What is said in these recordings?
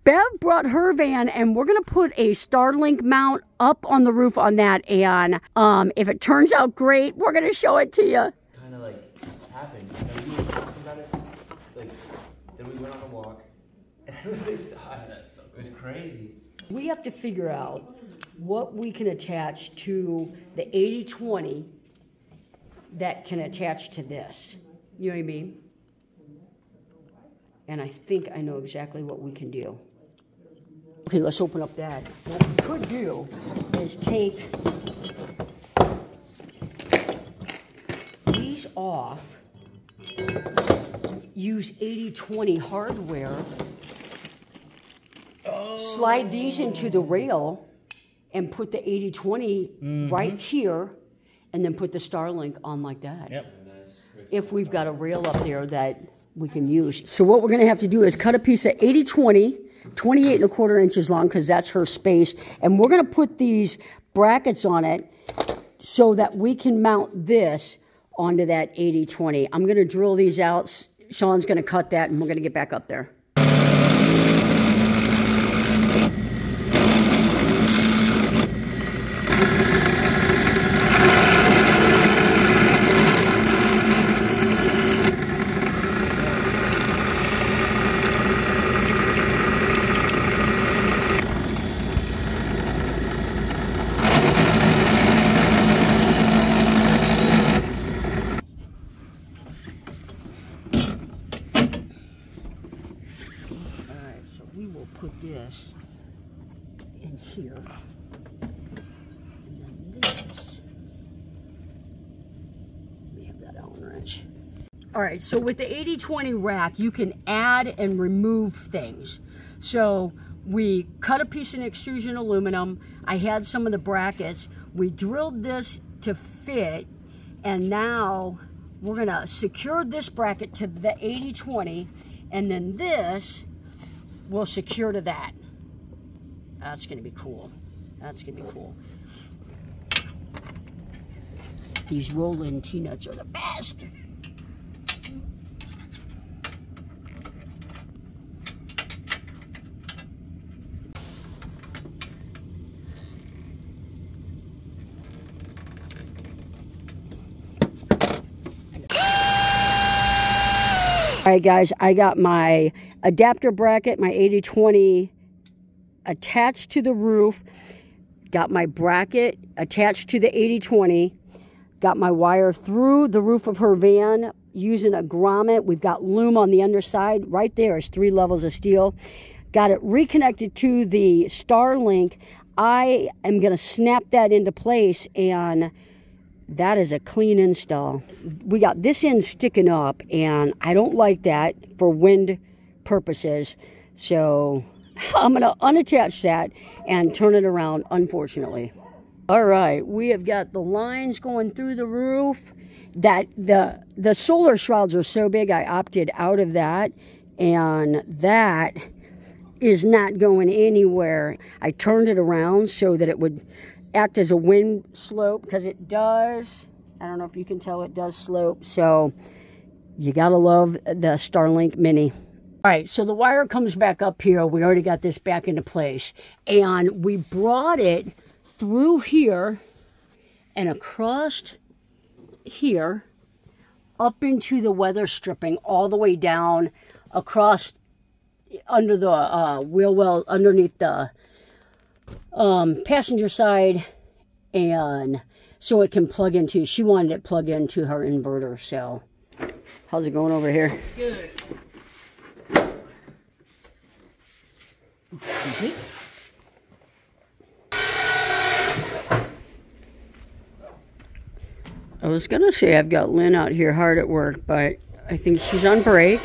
Bev brought her van, and we're going to put a Starlink mount up on the roof on that, and if it turns out great, we're going to show it to you. Kind of like happened. Like, we were talking about it, like, then we went on a walk, and I literally saw it. It was crazy. We have to figure out what we can attach to the 80-20 that can attach to this. You know what I mean? And I think I know exactly what we can do. Okay, let's open up that. What we could do is take these off, use 80-20 hardware, slide these into the rail, and put the 80-20 right here, and then put the Starlink on like that. Yep. If we've got a rail up there that we can use. So what we're going to have to do is cut a piece of 80-20, 28¼ inches long, because that's her space, and we're going to put these brackets on it so that we can mount this onto that 80-20. I'm going to drill these out. Sean's going to cut that, and we're going to get back up there. Put this in here, and then this, we have that Allen wrench. All right, so with the 80-20 rack, you can add and remove things. So we cut a piece of extrusion aluminum. I had some of the brackets. We drilled this to fit, and now we're gonna secure this bracket to the 80-20, and then this will secure to that. That's gonna be cool. That's gonna be cool. These roll-in T-nuts are the best. All right, guys, I got my adapter bracket, my 80-20 attached to the roof, got my bracket attached to the 80-20, got my wire through the roof of her van using a grommet. We've got loom on the underside. Right there is 3 levels of steel. Got it reconnected to the Starlink. I am going to snap that into place, and that is a clean install. We got this end sticking up, and I don't like that for wind purposes. So I'm going to unattach that and turn it around, unfortunately. All right, we have got the lines going through the roof. That the solar shrouds are so big, I opted out of that, and that is not going anywhere. I turned it around so that it would act as a wind slope, because it does. I don't know if you can tell, it does slope. So you gotta love the Starlink Mini. All right, so the wire comes back up here. We already got this back into place, and we brought it through here and across here up into the weather stripping, all the way down across under the wheel well, underneath the passenger side, and so it can plug into, she wanted it plug into her inverter. So how's it going over here? Good. Complete. I was gonna say I've got Lynn out here hard at work, but I think she's on break.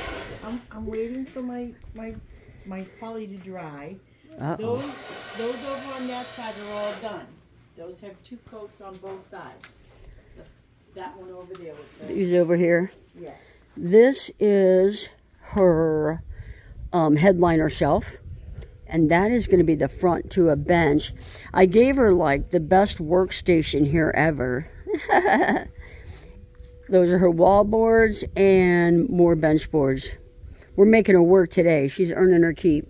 I'm waiting for my poly to dry. Uh-oh. Those over on that side are all done. Those have 2 coats on both sides. That one over there with the... These over here. Yes. This is her headliner shelf, and that is going to be the front to a bench. I gave her like the best workstation here ever. Those are her wall boards and more bench boards. We're making her work today. She's earning her keep.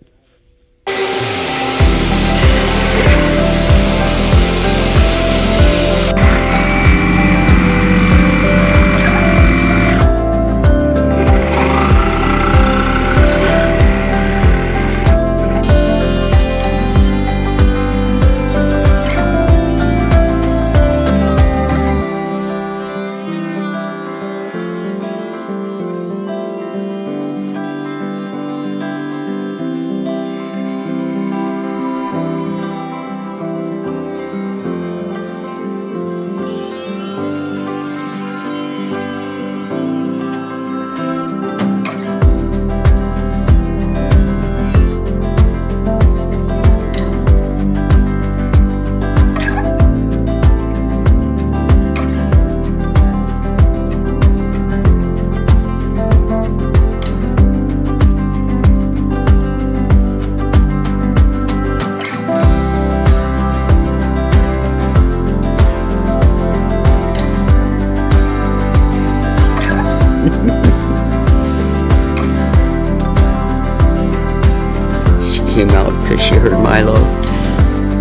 came out because she heard Milo.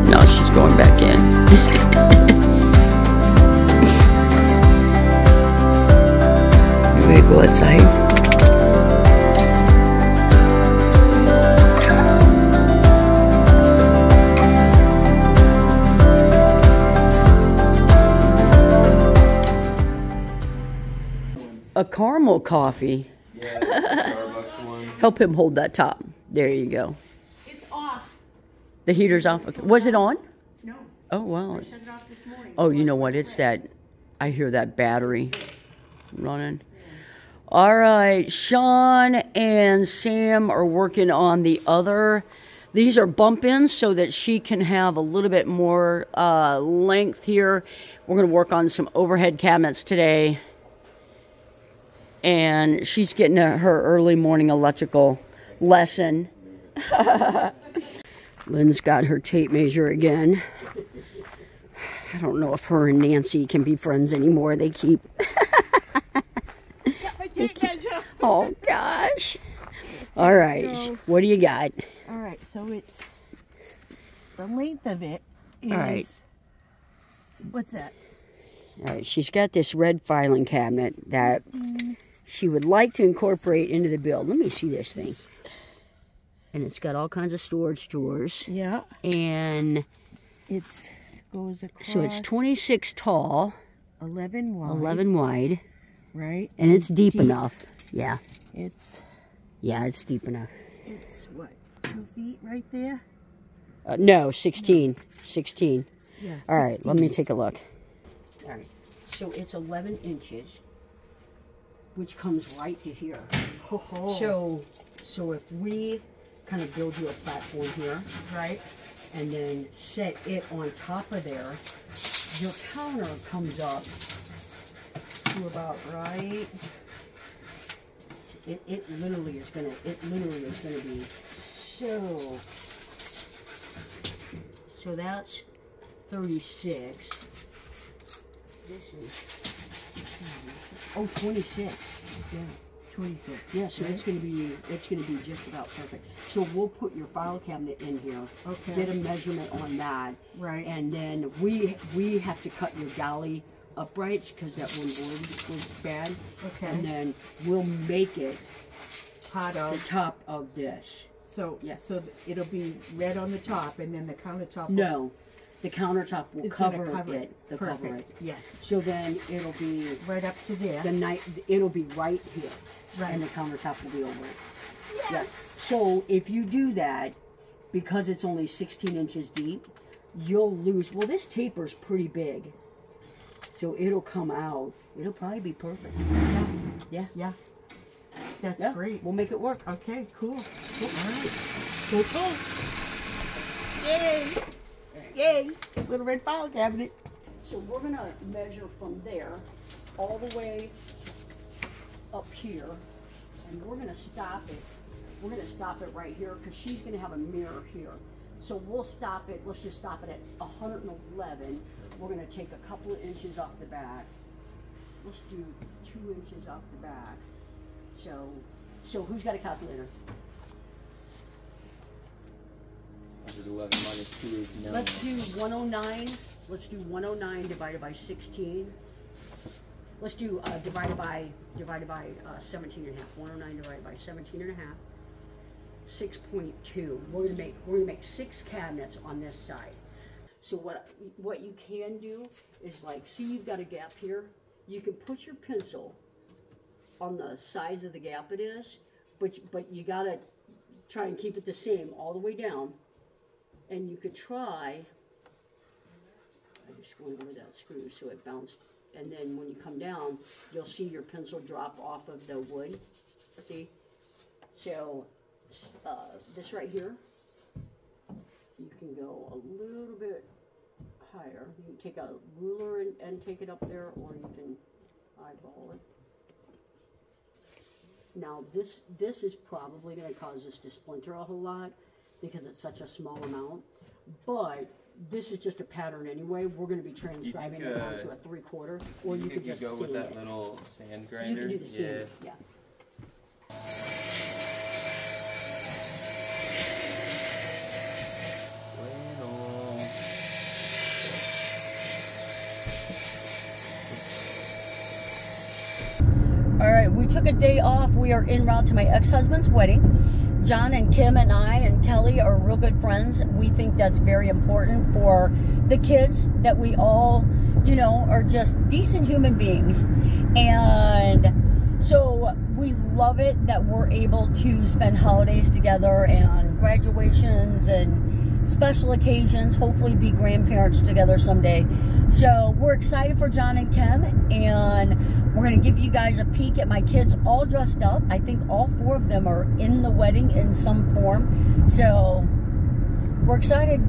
Now she's going back in. Maybe go outside. A caramel coffee. Yeah, Starbucks one. Help him hold that top. There you go. It's off. The heater's off. Okay. Was it on? No. Oh, wow. I shut it off this morning. Oh, you know what? It's that. I hear that battery running. All right. Sean and Sam are working on the other. These are bump ins so that she can have a little bit more length here. We're going to work on some overhead cabinets today. And she's getting her early morning electrical lesson. Lynne's got her tape measure again. I don't know if her and Nancy can be friends anymore. They keep... Oh, gosh. All right. So, what do you got? all right, so it's... The length of it is... All right. What's that? All right, she's got this red filing cabinet that she would like to incorporate into the build. Let me see this thing. And it's got all kinds of storage drawers. Yeah. And It's goes across... so it's 26 tall, 11 wide. 11 wide, Right. and it's deep enough. Yeah. It's Deep enough. It's what, 2 feet right there? No, 16. 16. Yeah. All right, let me take a look. All right, so it's 11 inches, which comes right to here. Oh. So if we kind of build you a platform here, Right. and then set it on top of there, your counter comes up to about right. It literally is gonna be so. So that's 36. This is 26. Yeah. 26. Yeah, so it's gonna be just about perfect. So we'll put your file cabinet in here. Okay. Get a measurement on that. Right. And then we have to cut your galley uprights because that one board was bad. Okay. And then we'll make it Part the of. top of this. So Yeah. So it'll be red on the top, and then the countertop. No, the countertop will is gonna cover it. The Perfect. cover it. Yes. So then it'll be Right up to there. it'll be right here. Right. And the countertop will be over it. Yes. Yeah. So if you do that, because it's only 16 inches deep, you'll lose. Well, this taper's pretty big, so it'll come out. It'll probably be perfect. Yeah. Yeah. That's Yeah. great. We'll make it work. Okay. Cool. Cool. All right. Cool. Yay! Yay! Little red file cabinet. So we're gonna measure from there all the way up here, and we're gonna stop it. We're gonna stop it right here because she's gonna have a mirror here. So we'll stop it. Let's just stop it at 111. We're gonna take a couple of inches off the back. Let's do 2 inches off the back. So who's got a calculator? 111 minus 2 is 9. Let's do 109. Let's do 109 divided by 16. Let's do divided by 17 and a half. 109 divided by 17 and a half. 6.2. We're gonna make 6 cabinets on this side. So what you can do is, like, see, you've got a gap here. You can put your pencil on the size of the gap it is, but you gotta try and keep it the same all the way down. And you could try. I just went over that screw so it bounced. And then when you come down, you'll see your pencil drop off of the wood. See? So this right here, you can go a little bit higher. You can take a ruler and take it up there, or you can eyeball it. Now this is probably going to cause this to splinter a whole lot because it's such a small amount. But this is just a pattern anyway. We're going to be transcribing it down to a 3/4, or you could just go with sand that it. little sand grinder. You can do the sand, yeah. took a day off. We are en route to my ex-husband's wedding. John and Kim and I and Kelly are real good friends. We think that's very important for the kids, that we all, you know, are just decent human beings. And so we love it that we're able to spend holidays together and graduations and special occasions, hopefully be grandparents together someday. So we're excited for John and Kim, and we're going to give you guys a peek at my kids all dressed up. I think all 4 of them are in the wedding in some form, so we're excited.